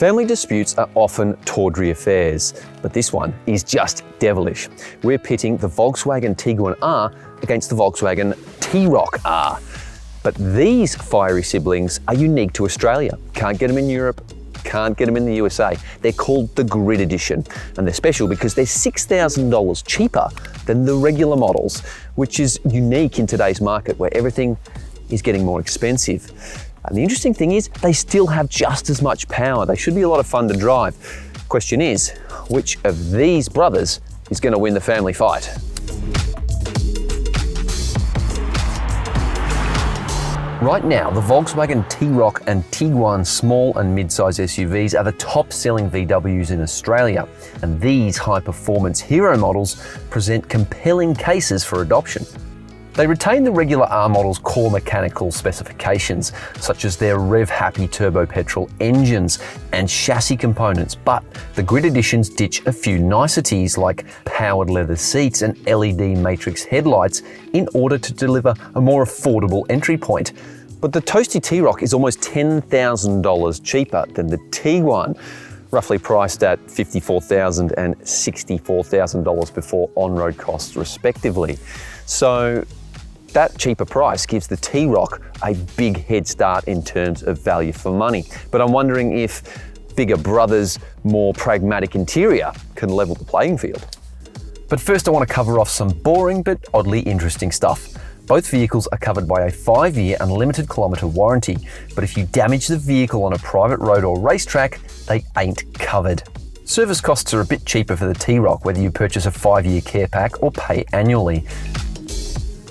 Family disputes are often tawdry affairs, but this one is just devilish. We're pitting the Volkswagen Tiguan R against the Volkswagen T-Roc R. But these fiery siblings are unique to Australia. Can't get them in Europe, can't get them in the USA. They're called the Grid Edition, and they're special because they're $6,000 cheaper than the regular models, which is unique in today's market where everything is getting more expensive. And the interesting thing is they still have just as much power. They should be a lot of fun to drive. Question is, which of these brothers is going to win the family fight? Right now, the Volkswagen T-Roc and Tiguan small and mid-size SUVs are the top-selling VWs in Australia, and these high-performance hero models present compelling cases for adoption. They retain the regular R model's core mechanical specifications, such as their rev-happy turbo petrol engines and chassis components, but the Grid Editions ditch a few niceties like powered leather seats and LED matrix headlights in order to deliver a more affordable entry point. But the toasty T-Roc is almost $10,000 cheaper than the Tiguan, roughly priced at $54,000 and $64,000 before on-road costs respectively. So that cheaper price gives the T-Roc a big head start in terms of value for money. But I'm wondering if bigger brother's more pragmatic interior can level the playing field. But first I want to cover off some boring but oddly interesting stuff. Both vehicles are covered by a 5-year unlimited kilometre warranty, but if you damage the vehicle on a private road or racetrack, they ain't covered. Service costs are a bit cheaper for the T-Roc, whether you purchase a 5-year care pack or pay annually.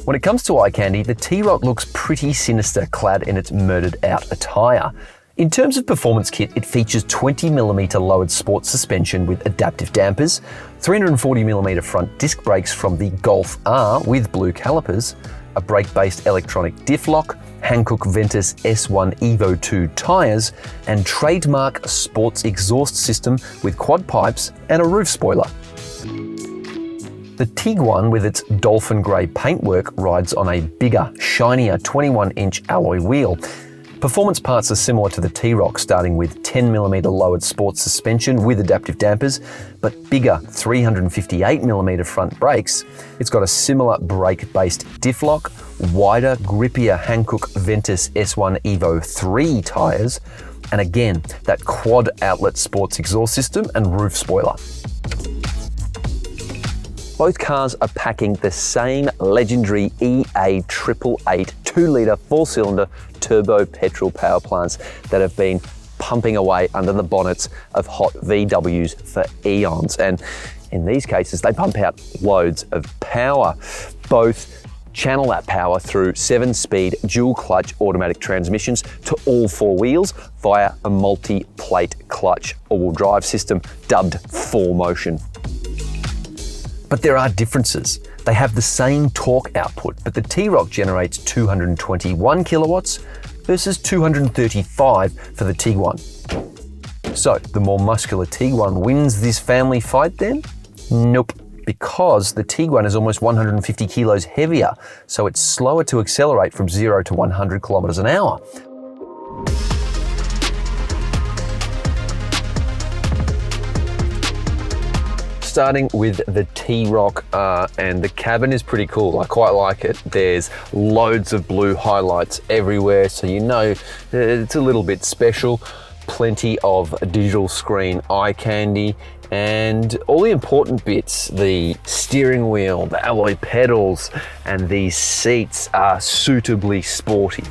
When it comes to eye candy, the T-Roc looks pretty sinister clad in its murdered out attire. In terms of performance kit, it features 20mm lowered sports suspension with adaptive dampers, 340mm front disc brakes from the Golf R with blue calipers, a brake-based electronic diff lock, Hankook Ventus S1 Evo 2 tyres, and trademark sports exhaust system with quad pipes and a roof spoiler. The Tiguan, with its dolphin grey paintwork, rides on a bigger, shinier 21-inch alloy wheel. Performance parts are similar to the T-Roc, starting with 10mm lowered sports suspension with adaptive dampers, but bigger 358mm front brakes. It's got a similar brake-based diff lock, wider, grippier Hankook Ventus S1 Evo 3 tyres, and again, that quad outlet sports exhaust system and roof spoiler. Both cars are packing the same legendary EA888 2-litre 4-cylinder turbo petrol power plants that have been pumping away under the bonnets of hot VWs for eons. And in these cases, they pump out loads of power. Both channel that power through 7-speed dual-clutch automatic transmissions to all 4 wheels via a multi-plate clutch all-wheel drive system dubbed 4Motion. But there are differences. They have the same torque output, but the T-Roc generates 221 kilowatts versus 235 for the Tiguan. So, the more muscular Tiguan wins this family fight then? Nope, because the Tiguan is almost 150 kilos heavier, so it's slower to accelerate from 0 to 100 kilometers an hour. Starting with the T-Roc R, and the cabin is pretty cool. I quite like it. There's loads of blue highlights everywhere, so you know it's a little bit special. Plenty of digital screen eye candy, and all the important bits, the steering wheel, the alloy pedals, and these seats are suitably sporty.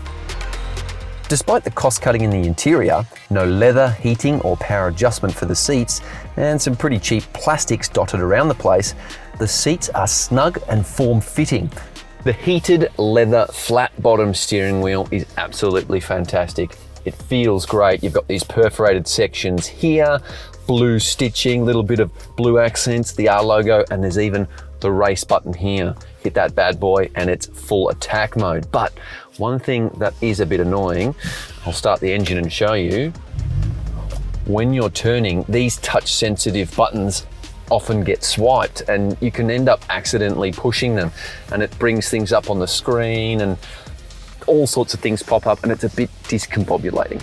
Despite the cost cutting in the interior, no leather, heating or power adjustment for the seats, and some pretty cheap plastics dotted around the place, the seats are snug and form-fitting. The heated leather flat bottom steering wheel is absolutely fantastic. It feels great. You've got these perforated sections here, blue stitching, little bit of blue accents, the R logo, and there's even the race button here. Hit that bad boy and it's full attack mode. But one thing that is a bit annoying, I'll start the engine and show you. When you're turning, these touch sensitive buttons often get swiped and you can end up accidentally pushing them, and it brings things up on the screen and all sorts of things pop up, and it's a bit discombobulating.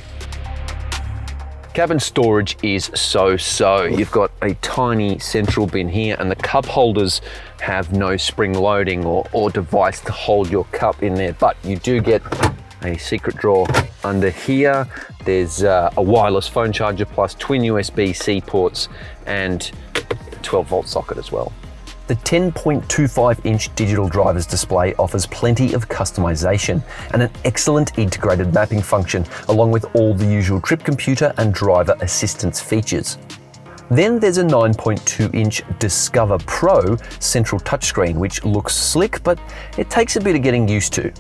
Cabin storage is so-so. You've got a tiny central bin here, and the cup holders have no spring loading or device to hold your cup in there, but you do get a secret drawer under here. There's a wireless phone charger plus twin USB-C ports and 12-volt socket as well. The 10.25-inch digital driver's display offers plenty of customization and an excellent integrated mapping function, along with all the usual trip computer and driver assistance features. Then there's a 9.2-inch Discover Pro central touchscreen, which looks slick, but it takes a bit of getting used to.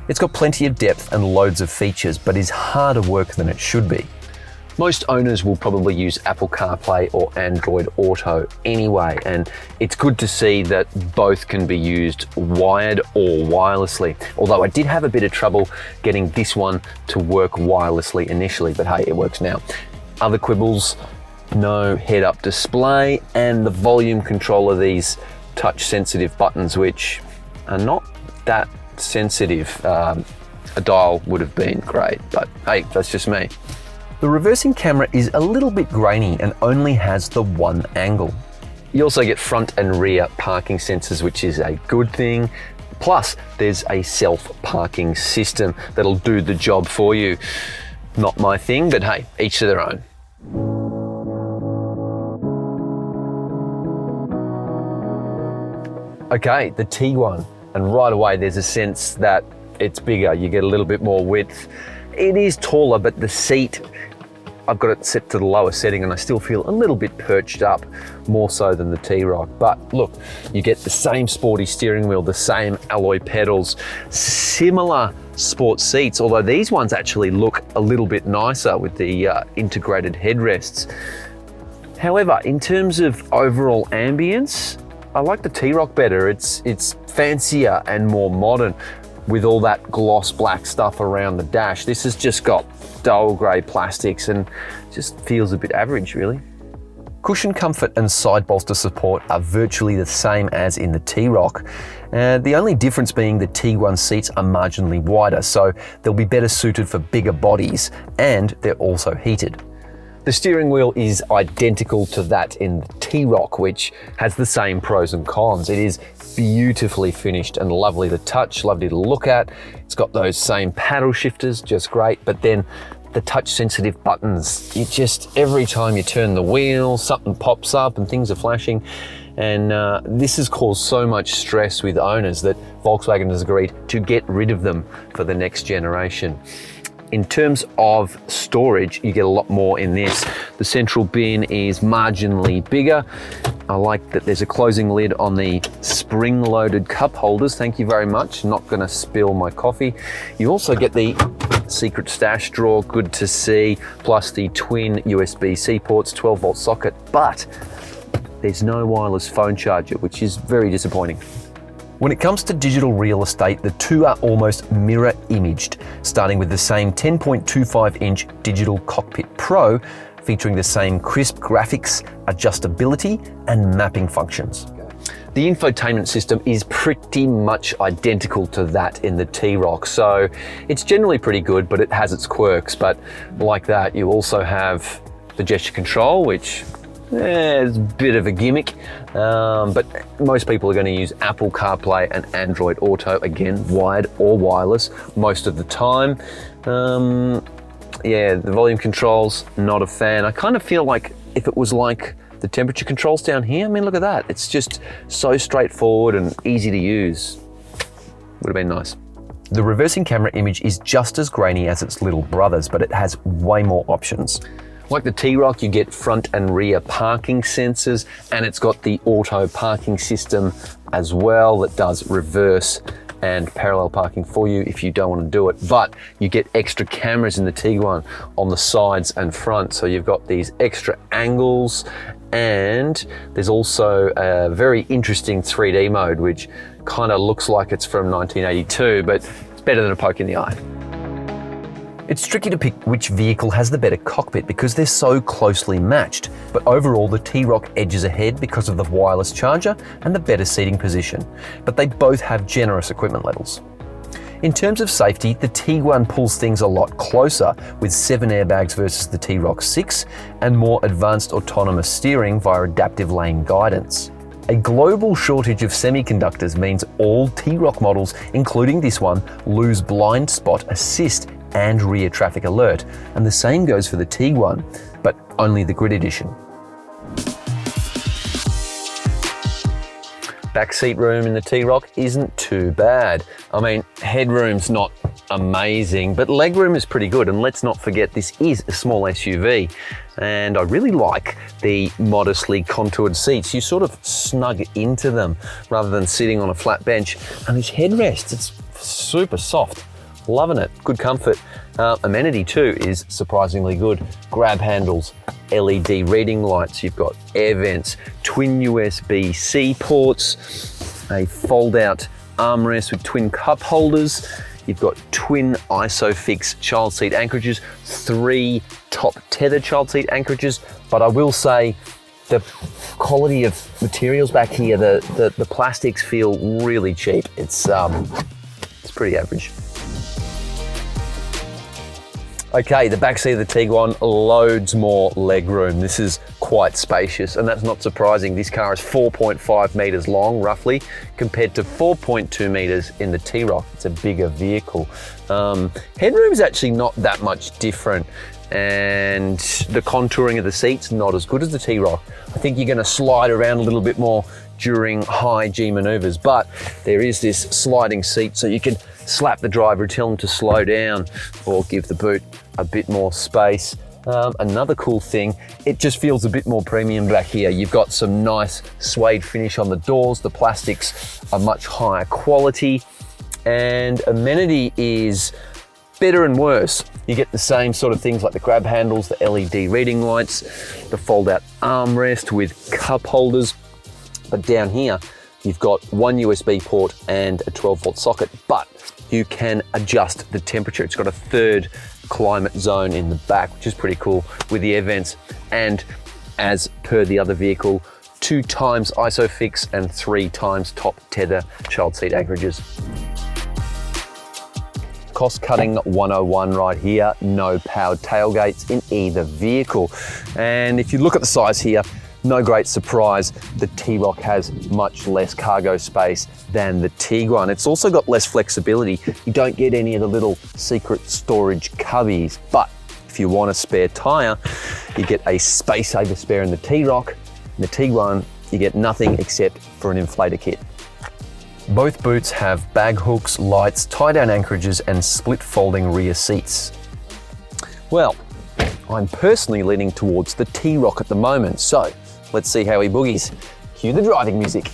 It's got plenty of depth and loads of features, but is harder work than it should be. Most owners will probably use Apple CarPlay or Android Auto anyway, and it's good to see that both can be used wired or wirelessly. Although I did have a bit of trouble getting this one to work wirelessly initially, but hey, it works now. Other quibbles, no head-up display, and the volume control of these touch-sensitive buttons, which are not that sensitive. A dial would have been great, but hey, that's just me. The reversing camera is a little bit grainy and only has the one angle. You also get front and rear parking sensors, which is a good thing. Plus, there's a self-parking system that'll do the job for you. Not my thing, but hey, each to their own. Okay, the Tiguan, and right away there's a sense that it's bigger. You get a little bit more width. It is taller, but the seat, I've got it set to the lower setting and I still feel a little bit perched up, more so than the T-Roc. But look, you get the same sporty steering wheel, the same alloy pedals, similar sport seats, although these ones actually look a little bit nicer with the integrated headrests. However, in terms of overall ambience, I like the T-Roc better. It's fancier and more modern, with all that gloss black stuff around the dash. This has just got dull grey plastics and just feels a bit average, really. Cushion comfort and side bolster support are virtually the same as in the T-Roc. The only difference being the Tiguan seats are marginally wider, so they'll be better suited for bigger bodies, and they're also heated. The steering wheel is identical to that in the T-Roc, which has the same pros and cons. It is beautifully finished and lovely to touch, lovely to look at. It's got those same paddle shifters, just great, but then the touch-sensitive buttons, you just, every time you turn the wheel, something pops up and things are flashing. And this has caused so much stress with owners that Volkswagen has agreed to get rid of them for the next generation. In terms of storage, you get a lot more in this. The central bin is marginally bigger. I like that there's a closing lid on the spring-loaded cup holders. Thank you very much. Not gonna spill my coffee. You also get the secret stash drawer, good to see, plus the twin USB-C ports, 12-volt socket, but there's no wireless phone charger, which is very disappointing. When it comes to digital real estate, the two are almost mirror imaged, starting with the same 10.25-inch Digital Cockpit Pro, featuring the same crisp graphics, adjustability, and mapping functions. The infotainment system is pretty much identical to that in the T-Roc, so it's generally pretty good, but it has its quirks. But like that, you also have the gesture control, which it's a bit of a gimmick, but most people are going to use Apple CarPlay and Android Auto, again, wired or wireless, most of the time. Yeah, the volume controls, not a fan. I kind of feel like if it was like the temperature controls down here, I mean, look at that. It's just so straightforward and easy to use. Would have been nice. The reversing camera image is just as grainy as its little brothers, but it has way more options. Like the T-Roc, you get front and rear parking sensors, and it's got the auto parking system as well that does reverse and parallel parking for you if you don't want to do it. But you get extra cameras in the Tiguan on the sides and front, so you've got these extra angles, and there's also a very interesting 3D mode, which kind of looks like it's from 1982, but it's better than a poke in the eye. It's tricky to pick which vehicle has the better cockpit because they're so closely matched, but overall the T-Roc edges ahead because of the wireless charger and the better seating position, but they both have generous equipment levels. In terms of safety, the Tiguan pulls things a lot closer with 7 airbags versus the T-Roc 6 and more advanced autonomous steering via adaptive lane guidance. A global shortage of semiconductors means all T-Roc models, including this one, lose blind spot assist and rear traffic alert, and the same goes for the Tiguan, but only the Grid Edition. Backseat room in the T-Roc isn't too bad. I mean, headroom's not amazing, but legroom is pretty good. And let's not forget, this is a small SUV. And I really like the modestly contoured seats. You sort of snug into them rather than sitting on a flat bench. And this headrest, it's super soft. Loving it, good comfort. Amenity too is surprisingly good. Grab handles, LED reading lights, you've got air vents, twin USB-C ports, a fold-out armrest with twin cup holders. You've got twin ISOFIX child seat anchorages, 3 top tether child seat anchorages, but I will say the quality of materials back here, the plastics feel really cheap. It's pretty average. Okay, the backseat of the Tiguan, loads more legroom. This is quite spacious, and that's not surprising. This car is 4.5 meters long, roughly, compared to 4.2 meters in the T-Roc. It's a bigger vehicle. Headroom is actually not that much different, and the contouring of the seats not as good as the T-Roc. I think you're going to slide around a little bit more during high G maneuvers, but there is this sliding seat, so you can slap the driver, tell him to slow down, or give the boot a bit more space. Another cool thing, it just feels a bit more premium back here. You've got some nice suede finish on the doors. The plastics are much higher quality, and amenity is better and worse. You get the same sort of things like the grab handles, the LED reading lights, the fold-out armrest with cup holders. But down here, you've got one USB port and a 12-volt socket, but you can adjust the temperature. It's got a 3rd climate zone in the back, which is pretty cool, with the air vents, and as per the other vehicle, 2 times ISOFIX and 3 times top tether child seat anchorages. Cost cutting 101 right here, no powered tailgates in either vehicle. And if you look at the size here, no great surprise, the T-Roc has much less cargo space than the Tiguan. It's also got less flexibility. You don't get any of the little secret storage cubbies, but if you want a spare tyre, you get a space saver spare in the T-Roc. In the Tiguan, you get nothing except for an inflator kit. Both boots have bag hooks, lights, tie-down anchorages, and split folding rear seats. Well, I'm personally leaning towards the T-Roc at the moment, so let's see how he boogies. Cue the driving music.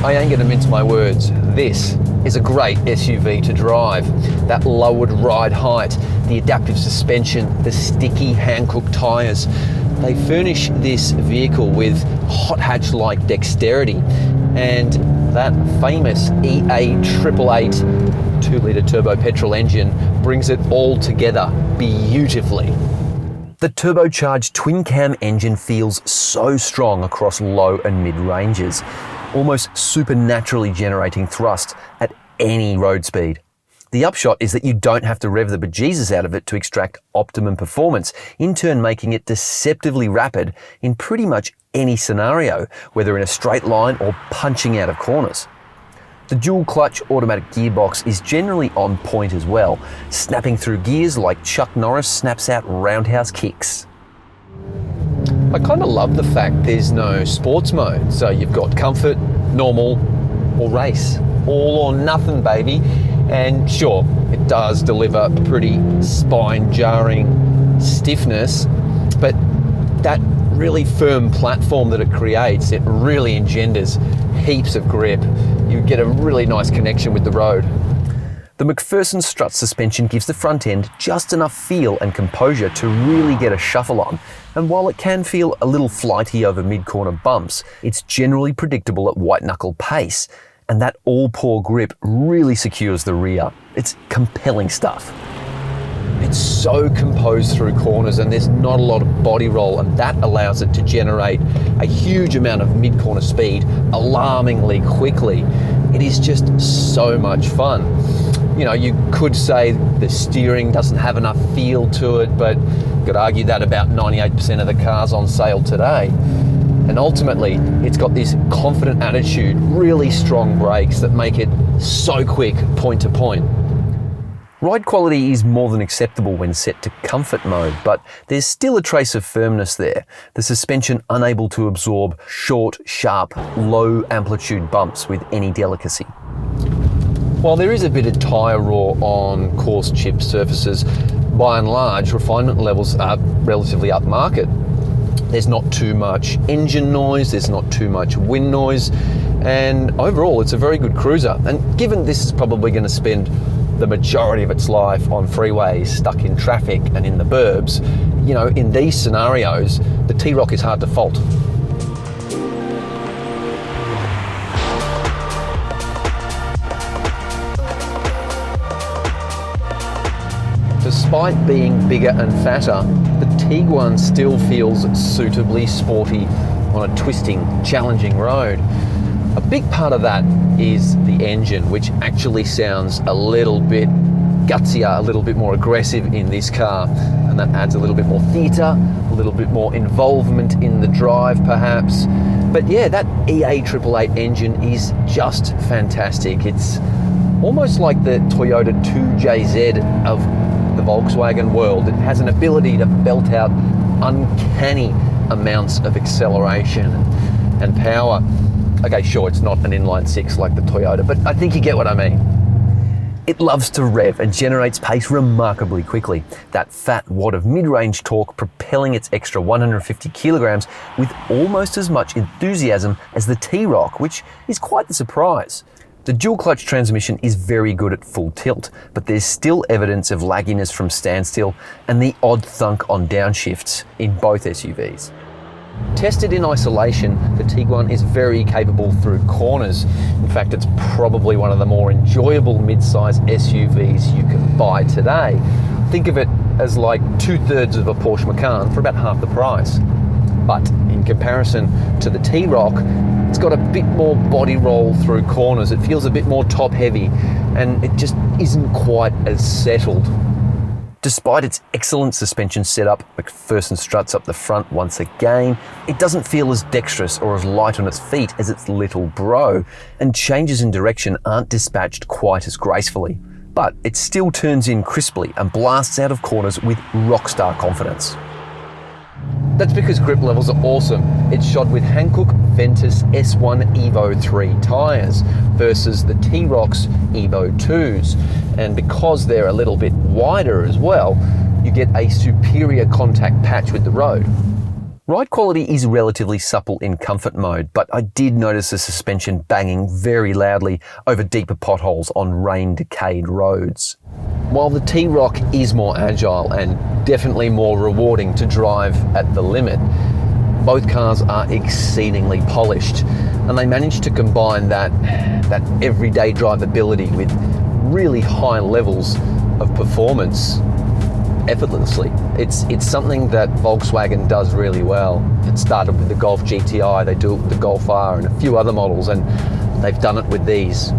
I ain't gonna mince my words. This is a great SUV to drive. That lowered ride height, the adaptive suspension, the sticky hand-cooked tyres. They furnish this vehicle with hot hatch-like dexterity, and that famous EA888 2-litre turbo petrol engine brings it all together beautifully. The turbocharged twin-cam engine feels so strong across low and mid ranges, almost supernaturally generating thrust at any road speed. The upshot is that you don't have to rev the bejesus out of it to extract optimum performance, in turn making it deceptively rapid in pretty much any scenario, whether in a straight line or punching out of corners. The dual clutch automatic gearbox is generally on point as well, snapping through gears like Chuck Norris snaps out roundhouse kicks. I kind of love the fact there's no sports mode, so you've got comfort, normal, or race. All or nothing, baby. And sure, it does deliver pretty spine-jarring stiffness, but that really firm platform that it creates, it really engenders heaps of grip. You get a really nice connection with the road. The McPherson strut suspension gives the front end just enough feel and composure to really get a shuffle on, and while it can feel a little flighty over mid-corner bumps, it's generally predictable at white-knuckle pace, and that all-pour grip really secures the rear. It's compelling stuff. It's so composed through corners and there's not a lot of body roll, and that allows it to generate a huge amount of mid-corner speed alarmingly quickly. It is just so much fun. You know, you could say the steering doesn't have enough feel to it, but you could argue that about 98% of the cars on sale today. And ultimately, it's got this confident attitude, really strong brakes that make it so quick point to point. Ride quality is more than acceptable when set to comfort mode, but there's still a trace of firmness there. The suspension unable to absorb short, sharp, low amplitude bumps with any delicacy. While there is a bit of tyre raw on coarse chipped surfaces, by and large, refinement levels are relatively upmarket. There's not too much engine noise, there's not too much wind noise, and overall it's a very good cruiser. And given this is probably going to spend the majority of its life on freeways, stuck in traffic and in the burbs, you know, in these scenarios, the T-Roc is hard to fault. Despite being bigger and fatter, the Tiguan still feels suitably sporty on a twisting, challenging road. A big part of that is the engine, which actually sounds a little bit gutsier, a little bit more aggressive in this car, and that adds a little bit more theatre, a little bit more involvement in the drive perhaps. But yeah, that EA888 engine is just fantastic. It's almost like the Toyota 2JZ of the Volkswagen world. It has an ability to belt out uncanny amounts of acceleration and power. Okay, sure, it's not an inline six like the Toyota, but I think you get what I mean. It loves to rev and generates pace remarkably quickly. That fat wad of mid-range torque propelling its extra 150 kilograms with almost as much enthusiasm as the T-Roc, which is quite the surprise. The dual clutch transmission is very good at full tilt, but there's still evidence of lagginess from standstill and the odd thunk on downshifts in both SUVs. Tested in isolation, the Tiguan is very capable through corners. In fact, it's probably one of the more enjoyable mid-size SUVs you can buy today. Think of it as like 2/3 of a Porsche Macan for about half the price. But in comparison to the T-Roc, it's got a bit more body roll through corners. It feels a bit more top heavy, and it just isn't quite as settled. Despite its excellent suspension setup, McPherson struts up the front once again, it doesn't feel as dexterous or as light on its feet as its little bro, and changes in direction aren't dispatched quite as gracefully. But it still turns in crisply and blasts out of corners with rockstar confidence. That's because grip levels are awesome. It's shod with Hankook Ventus S1 Evo 3 tyres versus the T-Roc's Evo 2s. And because they're a little bit wider as well, you get a superior contact patch with the road. Ride quality is relatively supple in comfort mode, but I did notice the suspension banging very loudly over deeper potholes on rain-decayed roads. While the T-Roc is more agile and definitely more rewarding to drive at the limit, both cars are exceedingly polished, and they manage to combine that everyday drivability with really high levels of performance effortlessly. It's something that Volkswagen does really well. It started with the Golf GTI, they do it with the Golf R and a few other models, and they've done it with these.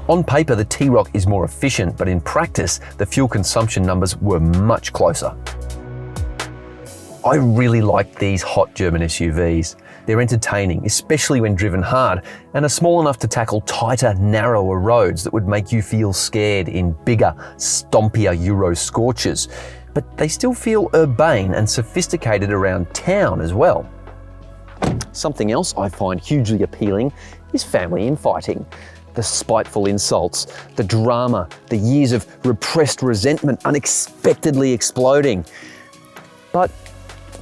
On paper, the T-Roc is more efficient, but in practice, the fuel consumption numbers were much closer. I really like these hot German SUVs. They're entertaining, especially when driven hard, and are small enough to tackle tighter, narrower roads that would make you feel scared in bigger, stompier Euro scorchers. But they still feel urbane and sophisticated around town as well. Something else I find hugely appealing is family infighting. The spiteful insults, the drama, the years of repressed resentment unexpectedly exploding. But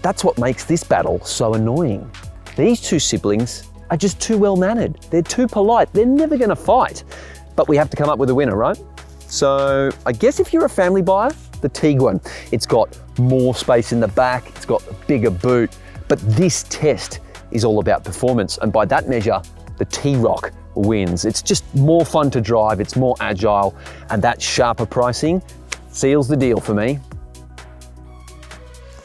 that's what makes this battle so annoying. These two siblings are just too well-mannered. They're too polite. They're never gonna fight. But we have to come up with a winner, right? So I guess if you're a family buyer, the Tiguan. It's got more space in the back, it's got a bigger boot, but this test is all about performance, and by that measure, the T-Roc wins. It's just more fun to drive, it's more agile, and that sharper pricing seals the deal for me.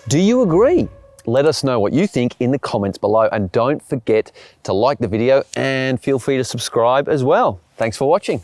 Do you agree? Let us know what you think in the comments below, and don't forget to like the video and feel free to subscribe as well. Thanks for watching.